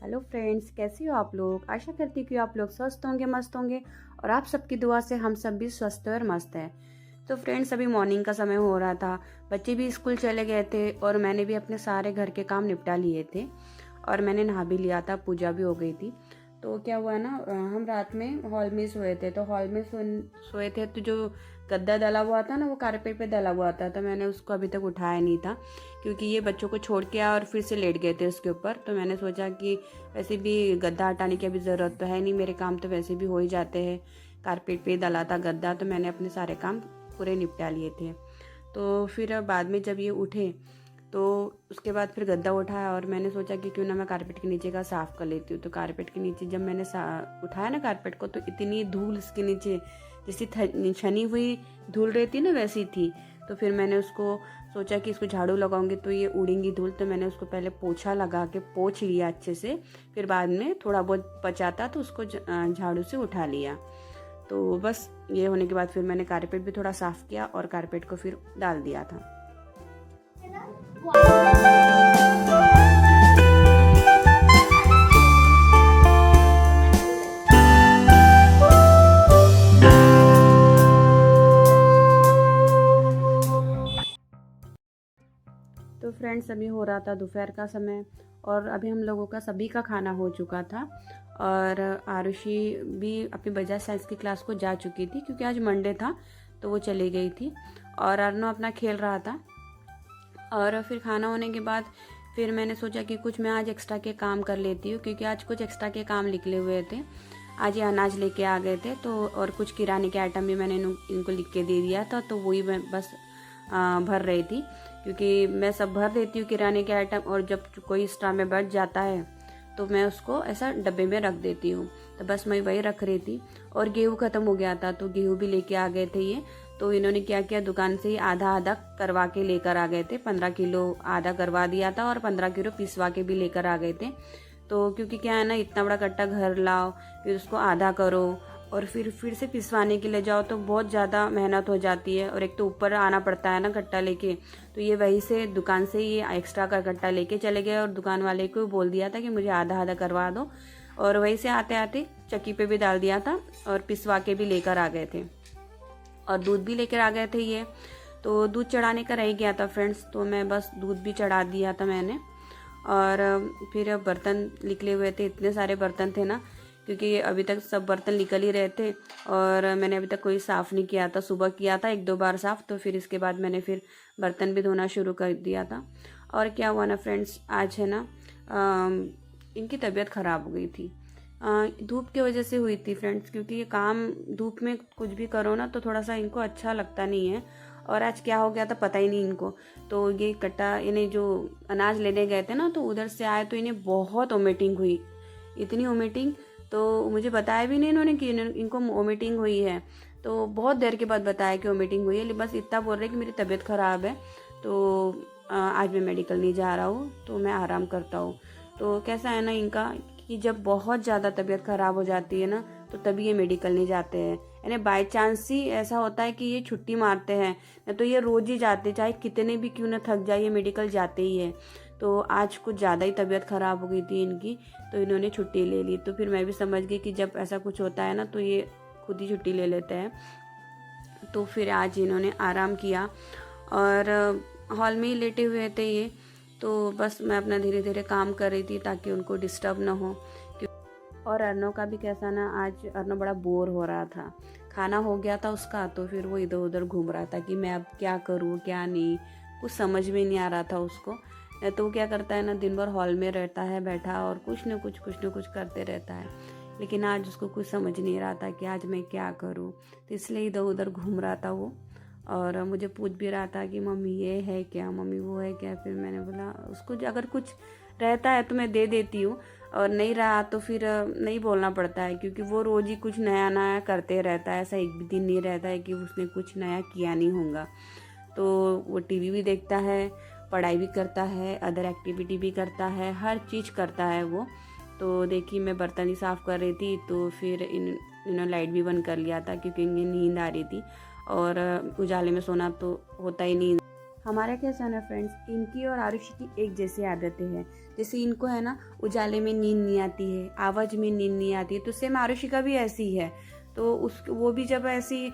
Hello friends, कैसे हो आप लोग। आशा करती हूँ कि आप लोग स्वस्थ होंगे, मस्त होंगे और आप सबकी दुआ से हम सब भी स्वस्थ और मस्त हैं। तो फ्रेंड्स, अभी मॉर्निंग का समय हो रहा था, बच्चे भी स्कूल चले गए थे और मैंने भी अपने सारे घर के काम निपटा लिए थे और मैंने नहा भी लिया था, पूजा भी हो गई थी। तो क्या हुआ ना, हम रात में हॉल में सोए थे, तो हॉल में सोए थे तो जो गद्दा डला हुआ था ना, वो कारपेट पे डला हुआ था, तो मैंने उसको अभी तक उठाया नहीं था क्योंकि ये बच्चों को छोड़ के आया और फिर से लेट गए थे उसके ऊपर। तो मैंने सोचा कि वैसे भी गद्दा हटाने की अभी ज़रूरत तो है नहीं, मेरे काम तो वैसे भी हो ही जाते हैं, कारपेट पे डला था गद्दा, तो मैंने अपने सारे काम पूरे निपटा लिए थे। तो फिर बाद में जब ये उठे तो उसके बाद फिर गद्दा उठाया और मैंने सोचा कि क्यों ना मैं कारपेट के नीचे का साफ़ कर लेती हूँ। तो कारपेट के नीचे जब मैंने उठाया ना कारपेट को, तो इतनी धूल इसके नीचे जैसी छनी हुई धूल रहती ना, वैसी थी। तो फिर मैंने उसको सोचा कि इसको झाड़ू लगाऊंगी तो ये उड़ेंगी धूल, तो मैंने उसको पहले पोछा लगा के पोछ लिया अच्छे से, फिर बाद में थोड़ा बहुत बचाता तो उसको झाड़ू से उठा लिया। तो बस ये होने के बाद फिर मैंने कारपेट भी थोड़ा साफ़ किया और कारपेट को फिर डाल दिया था। तो फ्रेंड्स, अभी हो रहा था दोपहर का समय और अभी हम लोगों का सभी का खाना हो चुका था और आरुषि भी अपनी बजाज साइंस की क्लास को जा चुकी थी क्योंकि आज मंडे था, तो वो चली गई थी और अर्नो अपना खेल रहा था। और फिर खाना होने के बाद फिर मैंने सोचा कि कुछ मैं आज एक्स्ट्रा के काम कर लेती हूँ क्योंकि आज कुछ एक्स्ट्रा के काम निकले हुए थे। आज ये अनाज लेके आ गए थे, तो और कुछ किराने के आइटम भी मैंने इनको लिख के दे दिया था, तो वही मैं बस भर रही थी क्योंकि मैं सब भर देती हूँ किराने के आइटम, और जब कोई एक्स्ट्रा में बच जाता है तो मैं उसको ऐसा डब्बे में रख देती हूँ। तो बस मैं वही रख रही थी और गेहूँ ख़त्म हो गया था, तो गेहूँ भी लेके आ गए थे ये। तो इन्होंने क्या किया, दुकान से ही आधा आधा करवा के लेकर आ गए थे। 15 किलो आधा करवा दिया था और 15 किलो पिसवा के भी लेकर आ गए थे। तो क्योंकि क्या है ना, इतना बड़ा कट्टा घर लाओ, फिर उसको आधा करो और फिर से पिसवाने के लिए जाओ तो बहुत ज़्यादा मेहनत हो जाती है, और एक तो ऊपर आना पड़ता है ना कट्टा लेके। तो ये वहीं से दुकान से ये एक्स्ट्रा का कट्टा लेके चले गए और दुकान वाले को बोल दिया था कि मुझे आधा आधा करवा दो, और वहीं से आते आते चक्की पे भी डाल दिया था और पिसवा के भी लेकर आ गए थे और दूध भी लेकर आ गए थे ये। तो दूध चढ़ाने का रह गया था फ्रेंड्स, तो मैं बस दूध भी चढ़ा दिया था मैंने। और फिर बर्तन निकले हुए थे, इतने सारे बर्तन थे ना, क्योंकि अभी तक सब बर्तन निकल ही रहे थे और मैंने अभी तक कोई साफ़ नहीं किया था। सुबह किया था 1-2 बार साफ़, तो फिर इसके बाद मैंने फिर बर्तन भी धोना शुरू कर दिया था। और क्या हुआ ना फ्रेंड्स, आज है ना इनकी तबीयत ख़राब हो गई थी। धूप की वजह से हुई थी फ्रेंड्स, क्योंकि ये काम धूप में कुछ भी करो ना तो थोड़ा सा इनको अच्छा लगता नहीं है। और आज क्या हो गया था पता ही नहीं इनको। तो ये कट्टा, इन्हें जो अनाज लेने गए थे ना, तो उधर से आए तो इन्हें बहुत वोमिटिंग हुई, इतनी वोमिटिंग। तो मुझे बताया भी नहीं इन्होंने कि इनको वोमिटिंग हुई है। तो बहुत देर के बाद बताया कि वोमिटिंग हुई है, बस इतना बोल रहे कि मेरी तबीयत ख़राब है, तो आज मैं मेडिकल नहीं जा रहा हूँ, तो मैं आराम करता हूँ। तो कैसा है ना इनका, कि जब बहुत ज़्यादा तबीयत ख़राब हो जाती है ना, तो तभी ये मेडिकल नहीं जाते हैं। यानी बाई चांस ही ऐसा होता है कि ये छुट्टी मारते हैं, नहीं तो ये रोज़ ही जाते, चाहे कितने भी क्यों ना थक जाए, ये मेडिकल जाते ही है। तो आज कुछ ज़्यादा ही तबीयत ख़राब हो गई थी इनकी, तो इन्होंने छुट्टी ले ली। तो फिर मैं भी समझ गई कि जब ऐसा कुछ होता है ना, तो ये खुद ही छुट्टी ले लेते हैं। तो फिर आज इन्होंने आराम किया और हॉल में ही लेटे हुए थे ये। तो बस मैं अपना धीरे धीरे काम कर रही थी ताकि उनको डिस्टर्ब ना हो। और अर्नो का भी कैसा ना, आज अर्नो बड़ा बोर हो रहा था, खाना हो गया था उसका, तो फिर वो इधर उधर घूम रहा था कि मैं अब क्या करूँ क्या नहीं, कुछ समझ में नहीं आ रहा था उसको। तो वो क्या करता है ना, दिन भर हॉल में रहता है बैठा और कुछ न कुछ करते रहता है। लेकिन आज उसको कुछ समझ नहीं रहा था कि आज मैं क्या करूँ, तो इसलिए इधर उधर घूम रहा था वो। और मुझे पूछ भी रहा था कि मम्मी ये है क्या, मम्मी वो है क्या। फिर मैंने बोला उसको अगर कुछ रहता है तो मैं दे देती हूँ, और नहीं रहा तो फिर नहीं बोलना पड़ता है, क्योंकि वो रोज़ ही कुछ नया नया करते रहता है। ऐसा एक भी दिन नहीं रहता है कि उसने कुछ नया किया नहीं होगा। तो वो टीवी भी देखता है, पढ़ाई भी करता है, अदर एक्टिविटी भी करता है, हर चीज़ करता है वो। तो देखिए, मैं बर्तन ही साफ़ कर रही थी, तो फिर इन्होंने लाइट भी बंद कर लिया था क्योंकि इन्हें नींद आ रही थी, और उजाले में सोना तो होता ही नहीं। हमारा कैसा है ना फ्रेंड्स, इनकी और आरुषि की एक जैसी आदतें हैं। जैसे इनको है ना उजाले में नींद नहीं आती है, आवाज़ में नींद नहीं आती है, तो सेम आरुषि का भी ऐसी ही है। तो उस वो भी जब ऐसी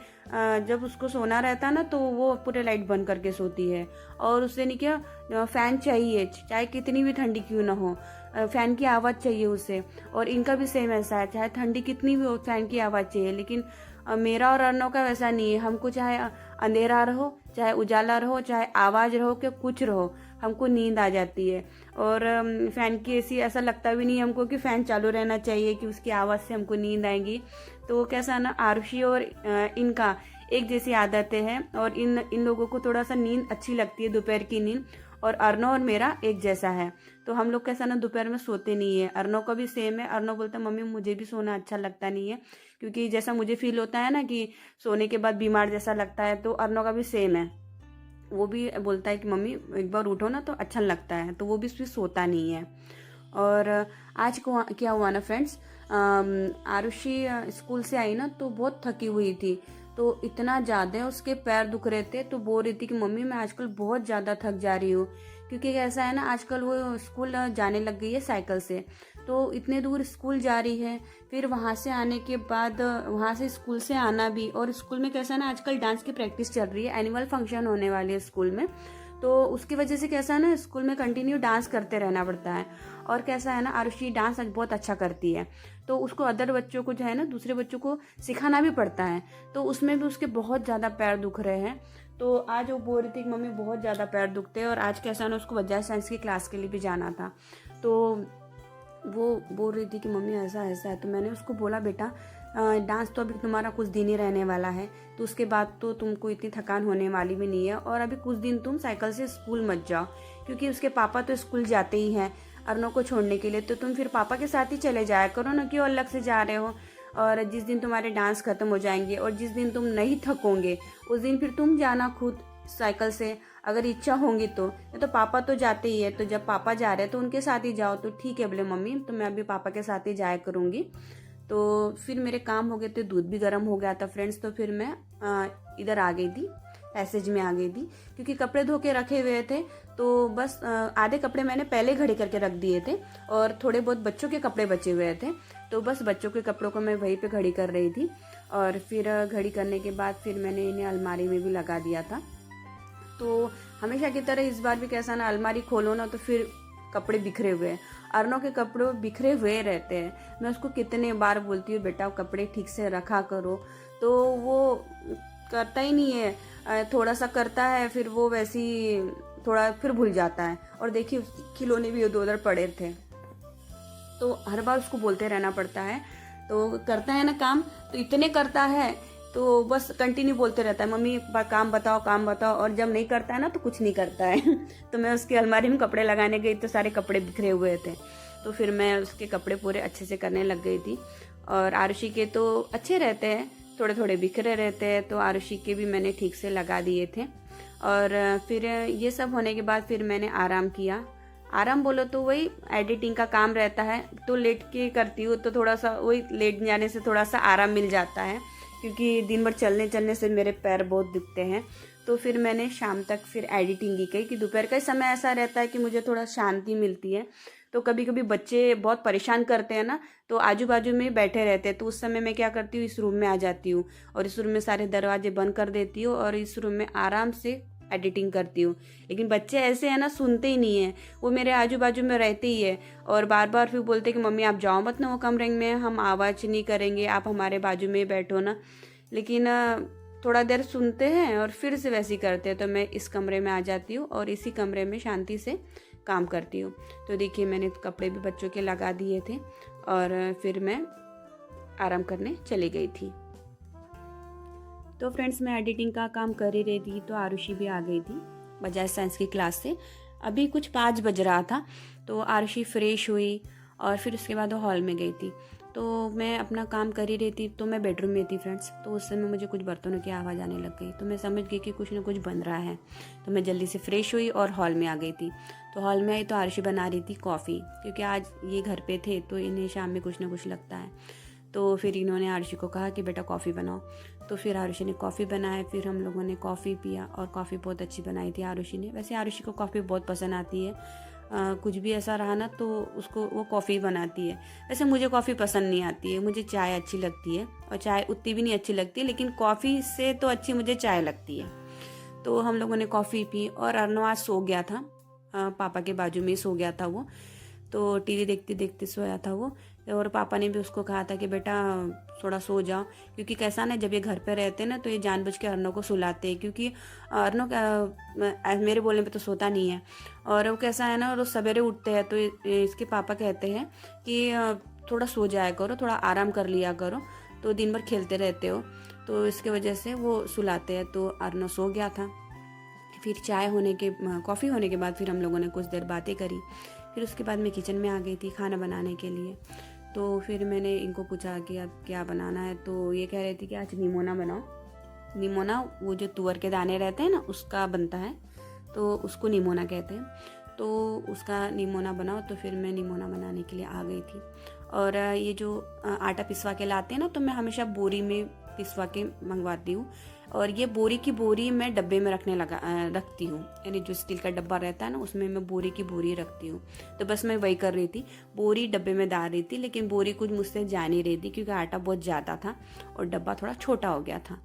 जब उसको सोना रहता है ना तो वो पूरे लाइट बंद करके सोती है। और उससे नहीं क्या फैन चाहिए, चाहे कितनी भी ठंडी क्यों ना हो, फैन की आवाज़ चाहिए उसे। और इनका भी सेम ऐसा है, चाहे ठंडी कितनी भी हो फैन की आवाज़ चाहिए। लेकिन मेरा और अर्नव का वैसा नहीं है, हमको चाहे अंधेरा रहो, चाहे उजाला रहो, चाहे आवाज़ रहो, कि कुछ रहो, हमको नींद आ जाती है। और फ़ैन की ऐसा लगता भी नहीं हमको कि फ़ैन चालू रहना चाहिए कि उसकी आवाज़ से हमको नींद आएगी। तो कैसा ना आरुषि और इनका एक जैसी आदतें हैं, और इन लोगों को थोड़ा सा नींद अच्छी लगती है, दोपहर की नींद। और अर्नव और मेरा एक जैसा है, तो हम लोग कैसा ना दोपहर में सोते नहीं है। अर्नव का भी सेम है, अर्नव बोलता है मम्मी मुझे भी सोना अच्छा लगता नहीं है, क्योंकि जैसा मुझे फील होता है ना कि सोने के बाद बीमार जैसा लगता है, तो अर्नव का भी सेम है। वो भी बोलता है कि मम्मी एक बार उठो ना तो अच्छा लगता है, तो वो भी फिर सोता नहीं है। और आज को क्या हुआ ना फ्रेंड्स, आरुषि स्कूल से आई ना तो बहुत थकी हुई थी। तो इतना ज़्यादा उसके पैर दुख रहे थे, तो बोल रही थी कि मम्मी मैं आजकल बहुत ज़्यादा थक जा रही हूँ। क्योंकि कैसा है ना, आजकल वो स्कूल जाने लग गई है साइकिल से, तो इतने दूर स्कूल जा रही है, फिर वहाँ से आने के बाद वहाँ से स्कूल से आना भी। और स्कूल में कैसा है ना, आजकल डांस की प्रैक्टिस चल रही है, एनुअल फंक्शन होने वाली है स्कूल में, तो उसकी वजह से कैसा है ना स्कूल में कंटिन्यू डांस करते रहना पड़ता है। और कैसा है ना, आरुषि डांस बहुत अच्छा करती है, तो उसको अदर बच्चों को जो है ना, दूसरे बच्चों को सिखाना भी पड़ता है, तो उसमें भी उसके बहुत ज़्यादा पैर दुख रहे हैं। तो आज वो बोल रही थी कि मम्मी बहुत ज़्यादा पैर दुखते हैं, और आज कैसा ना उसको बजाज साइंस की क्लास के लिए भी जाना था। तो वो बोल रही थी कि मम्मी ऐसा ऐसा है। तो मैंने उसको बोला बेटा डांस तो अभी तुम्हारा कुछ दिन ही रहने वाला है, तो उसके बाद तो तुमको इतनी थकान होने वाली भी नहीं है, और अभी कुछ दिन तुम साइकिल से स्कूल मत जाओ, क्योंकि उसके पापा तो स्कूल जाते ही हैं अर्नव को छोड़ने के लिए, तो तुम फिर पापा के साथ ही चले जाया करो ना, क्यों अलग से जा रहे हो। और जिस दिन तुम्हारे डांस खत्म हो जाएंगे और जिस दिन तुम नहीं थकोगे, उस दिन फिर तुम जाना खुद साइकिल से, अगर इच्छा होगी तो पापा तो जाते ही है, तो जब पापा जा रहे हैं तो उनके साथ ही जाओ। तो ठीक है बोले मम्मी, तो मैं अभी पापा के साथ ही जाया करूँगी। तो फिर मेरे काम हो गए थे, दूध भी गर्म हो गया था फ्रेंड्स, तो फिर मैं इधर आ गई थी, पैसेज में आ गई थी, क्योंकि कपड़े धो के रखे हुए थे। तो बस आधे कपड़े मैंने पहले घड़ी करके रख दिए थे, और थोड़े बहुत बच्चों के कपड़े बचे हुए थे, तो बस बच्चों के कपड़ों को मैं वहीं पे घड़ी कर रही थी। और फिर घड़ी करने के बाद फिर मैंने इन्हें अलमारी में भी लगा दिया था। तो हमेशा की तरह इस बार भी कैसा ना, अलमारी खोलो ना तो फिर कपड़े बिखरे हुए हैं, अर्नव के कपड़े बिखरे हुए रहते हैं। मैं उसको कितने बार बोलती हूँ बेटा कपड़े ठीक से रखा करो, तो वो करता ही नहीं है। थोड़ा सा करता है, फिर वो वैसी थोड़ा फिर भूल जाता है। और देखिए खिलौने भी उधर पड़े थे, तो हर बार उसको बोलते रहना पड़ता है। तो करता है ना काम, तो इतने करता है तो बस कंटिन्यू बोलते रहता है मम्मी काम बताओ काम बताओ, और जब नहीं करता है ना तो कुछ नहीं करता है। तो मैं उसकी अलमारी में कपड़े लगाने गई तो सारे कपड़े बिखरे हुए थे, तो फिर मैं उसके कपड़े पूरे अच्छे से करने लग गई थी। और आरुषि के तो अच्छे रहते हैं, थोड़े थोड़े बिखरे रहते हैं, तो आरुषि के भी मैंने ठीक से लगा दिए थे। और फिर ये सब होने के बाद फिर मैंने आराम किया। आराम बोलो तो वही एडिटिंग का काम रहता है, तो लेट के करती हूँ, तो थोड़ा सा वही लेट जाने से थोड़ा सा आराम मिल जाता है, क्योंकि दिन भर चलने चलने से मेरे पैर बहुत दुखते हैं। तो फिर मैंने शाम तक फिर एडिटिंग की गई, कि दोपहर का समय ऐसा रहता है कि मुझे थोड़ा शांति मिलती है। तो कभी कभी बच्चे बहुत परेशान करते हैं ना, तो आजू बाजू में बैठे रहते हैं, तो उस समय मैं क्या करती हूँ, इस रूम में आ जाती हूँ, और इस रूम में सारे दरवाजे बंद कर देती हूँ, और इस रूम में आराम से एडिटिंग करती हूँ। लेकिन बच्चे ऐसे हैं ना, सुनते ही नहीं है, वो मेरे आजू बाजू में रहते ही है, और बार बार फिर बोलते कि मम्मी आप जाओ मत ना वो कमरे में, हम आवाज़ नहीं करेंगे, आप हमारे बाजू में बैठो ना। लेकिन थोड़ा देर सुनते हैं और फिर से वैसे ही करते हैं, तो मैं इस कमरे में आ जाती हूँ और इसी कमरे में शांति से काम करती हूँ। तो देखिए मैंने कपड़े भी बच्चों के लगा दिए थे, और फिर मैं आराम करने चली गई थी। तो फ्रेंड्स मैं एडिटिंग का काम कर ही रही थी, तो आरुषि भी आ गई थी बजाज साइंस की क्लास से। अभी कुछ 5 बज रहा था, तो आरुषि फ्रेश हुई और फिर उसके बाद वो हॉल में गई थी। तो मैं अपना काम कर ही रही थी, तो मैं बेडरूम में थी फ्रेंड्स, तो उस समय मुझे कुछ बर्तनों की आवाज़ आने लग गई, तो मैं समझ गई कि कुछ ना कुछ बन रहा है। तो मैं जल्दी से फ्रेश हुई और हॉल में आ गई थी। तो हॉल में आई तो आरुषि बना रही थी कॉफ़ी, क्योंकि आज ये घर पे थे तो इन्हें शाम में कुछ ना कुछ लगता है। तो फिर इन्होंने आरुषि को कहा कि बेटा कॉफ़ी बनाओ। तो फिर आरुषि ने कॉफ़ी बनाया, फिर हम लोगों ने कॉफ़ी पिया और कॉफ़ी बहुत अच्छी बनाई थी आरुषि ने। वैसे आरुषि को कॉफ़ी बहुत पसंद आती है, कुछ भी ऐसा रहा ना तो उसको वो कॉफ़ी बनाती है। वैसे मुझे कॉफ़ी पसंद नहीं आती है, मुझे चाय अच्छी लगती है और चाय उतनी भी नहीं अच्छी लगती है, लेकिन कॉफ़ी से तो अच्छी मुझे चाय लगती है। तो हम लोगों ने कॉफ़ी पी और अर्नव आज सो गया था, पापा के बाजू में ही सो गया था वो। तो टीवी देखते देखते सोया था वो, और पापा ने भी उसको कहा था कि बेटा थोड़ा सो जाओ, क्योंकि कैसा ना जब ये घर पे रहते हैं ना तो ये जानबूझ के अर्नव को सुलाते हैं, क्योंकि अर्नव मेरे बोलने पे तो सोता नहीं है। और वो कैसा है ना, रोज सवेरे उठते हैं तो इसके पापा कहते हैं कि थोड़ा सो जाया करो, थोड़ा आराम कर लिया करो, तो दिन भर खेलते रहते हो, तो इसके वजह से वो सुलाते हैं। तो अर्नव सो गया था। फिर कॉफ़ी होने के बाद फिर हम लोगों ने कुछ देर बातें करी। फिर उसके बाद मैं किचन में आ गई थी खाना बनाने के लिए। तो फिर मैंने इनको पूछा कि अब क्या बनाना है, तो ये कह रही थी कि आज निमोना बनाओ। निमोना वो जो तुअर के दाने रहते हैं ना उसका बनता है, तो उसको निमोना कहते हैं। तो उसका निमोना बनाओ। तो फिर मैं निमोना बनाने के लिए आ गई थी। और ये जो आटा पिसवा के लाते हैं ना, तो मैं हमेशा बोरी में पिसवा के मंगवाती हूँ। और ये बोरी की बोरी मैं डब्बे में रखती हूँ, यानी जो स्टील का डब्बा रहता है ना उसमें मैं बोरी की बोरी रखती हूँ। तो बस मैं वही कर रही थी, बोरी डब्बे में डाल रही थी, लेकिन बोरी कुछ मुझसे जा नहीं रही थी क्योंकि आटा बहुत ज़्यादा था और डब्बा थोड़ा छोटा हो गया था।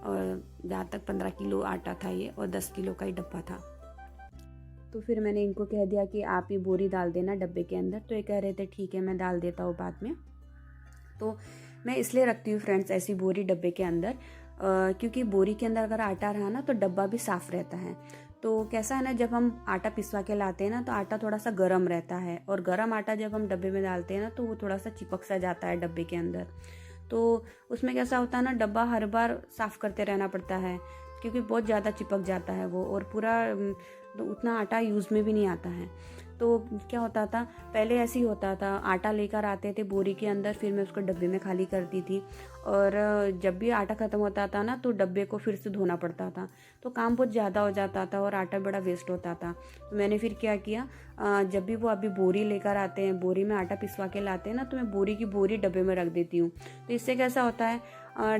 और जहाँ तक 15 किलो आटा था ये, और 10 किलो का ही डब्बा था। तो फिर मैंने इनको कह दिया कि आप ये बोरी डाल देना डब्बे के अंदर। तो ये कह रहे थे ठीक है मैं डाल देता हूँ बाद में। तो मैं इसलिए रखती हूँ फ्रेंड्स ऐसी बोरी डब्बे के अंदर, क्योंकि बोरी के अंदर अगर आटा रहा ना तो डब्बा भी साफ़ रहता है। तो कैसा है ना, जब हम आटा पिसवा के लाते हैं ना तो आटा थोड़ा सा गर्म रहता है, और गर्म आटा जब हम डब्बे में डालते हैं ना तो वो थोड़ा सा चिपक सा जाता है डब्बे के अंदर। तो उसमें कैसा होता है ना, डब्बा हर बार साफ़ करते रहना पड़ता है क्योंकि बहुत ज़्यादा चिपक जाता है वो, और पूरा तो उतना आटा यूज़ में भी नहीं आता है। तो क्या होता था पहले, ऐसे ही होता था, आटा लेकर आते थे बोरी के अंदर, फिर मैं उसको डब्बे में खाली करती थी, और जब भी आटा ख़त्म होता था ना तो डब्बे को फिर से धोना पड़ता था, तो काम बहुत ज़्यादा हो जाता था और आटा बड़ा वेस्ट होता था। तो मैंने फिर क्या किया, जब भी वो अभी बोरी लेकर आते हैं, बोरी में आटा पिसवा के लाते हैं ना, तो मैं बोरी की बोरी डब्बे में रख देती हूँ। तो इससे कैसा होता है,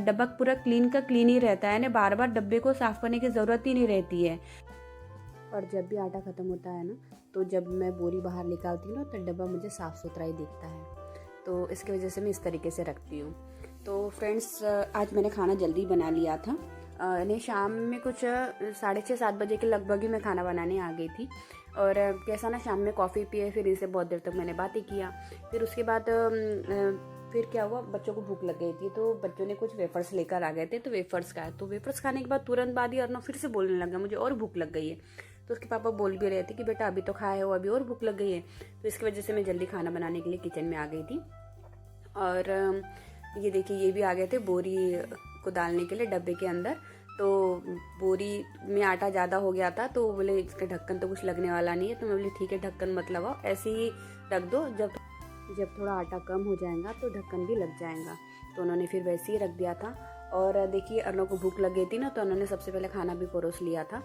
डब्बा पूरा क्लीन का क्लीन ही रहता है ना, बार बार डब्बे को साफ़ करने की ज़रूरत ही नहीं रहती है। और जब भी आटा ख़त्म होता है ना, तो जब मैं बोरी बाहर निकालती हूँ ना तो डब्बा मुझे साफ़ सुथरा ही दिखता है। तो इसकी वजह से मैं इस तरीके से रखती हूँ। तो फ्रेंड्स आज मैंने खाना जल्दी बना लिया था, नहीं शाम में कुछ 6:30-7 बजे के लगभग ही मैं खाना बनाने आ गई थी। और कैसा ना, शाम में कॉफ़ी पिए, फिर इनसे बहुत देर तक मैंने बातें किया। फिर उसके बाद फिर क्या हुआ, बच्चों को भूख लग गई थी, तो बच्चों ने कुछ वेफर्स लेकर आ गए थे, तो वेफर्स खाए। तो वेफर्स खाने के बाद तुरंत बाद ही अर्नव फिर से बोलने लगा मुझे और भूख लग गई है। तो उसके पापा बोल भी रहे थे कि बेटा अभी तो खाए हो, अभी और भूख लग गई है। तो इसकी वजह से मैं जल्दी खाना बनाने के लिए किचन में आ गई थी। और ये देखिए ये भी आ गए थे बोरी को डालने के लिए डब्बे के अंदर। तो बोरी में आटा ज़्यादा हो गया था, तो बोले इसका ढक्कन तो कुछ लगने वाला नहीं है। तो मैं बोली ठीक है ढक्कन मत लगाओ, ऐसे ही रख दो, जब थोड़ा आटा कम हो जाएगा तो ढक्कन भी लग जाएगा। तो उन्होंने फिर वैसे ही रख दिया था। और देखिए अर्नव को भूख लग गई थी ना, तो उन्होंने सबसे पहले खाना भी परोस लिया था,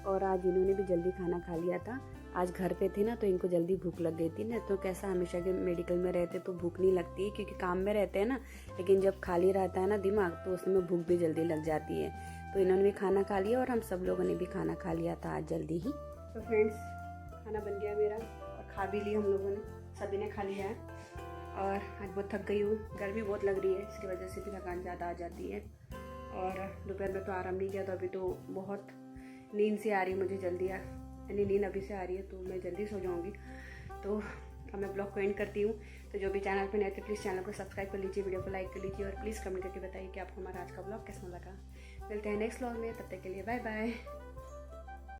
और आज इन्होंने भी जल्दी खाना खा लिया था। आज घर पे थे ना तो इनको जल्दी भूख लग गई थी ना, तो कैसा हमेशा के मेडिकल में रहते तो भूख नहीं लगती है क्योंकि काम में रहते हैं ना, लेकिन जब खाली रहता है ना दिमाग तो उसमें भूख भी जल्दी लग जाती है। तो इन्होंने भी खाना खा लिया और हम सब लोगों ने भी खाना खा लिया था आज जल्दी ही। तो फ्रेंड्स खाना बन गया मेरा और खा भी लिया हम लोगों ने, सभी ने खा लिया है। और आज बहुत थक गई हूँ, गर्मी बहुत लग रही है, इसकी वजह से भी थकान ज़्यादा आ जाती है। और दोपहर में तो आराम नहीं किया, तो अभी तो बहुत नींद से आ रही है मुझे जल्दी, यानी नींद अभी से आ रही है, तो मैं जल्दी सो जाऊंगी। तो अब मैं ब्लॉग को एंड करती हूँ। तो जो भी चैनल पर नए थे प्लीज़ चैनल को सब्सक्राइब कर लीजिए, वीडियो को लाइक कर लीजिए, और प्लीज़ कमेंट करके बताइए कि आपको हमारा आज का ब्लॉग कैसा लगा। मिलते हैं नेक्स्ट ब्लॉग में, तब तक के लिए बाय बाय।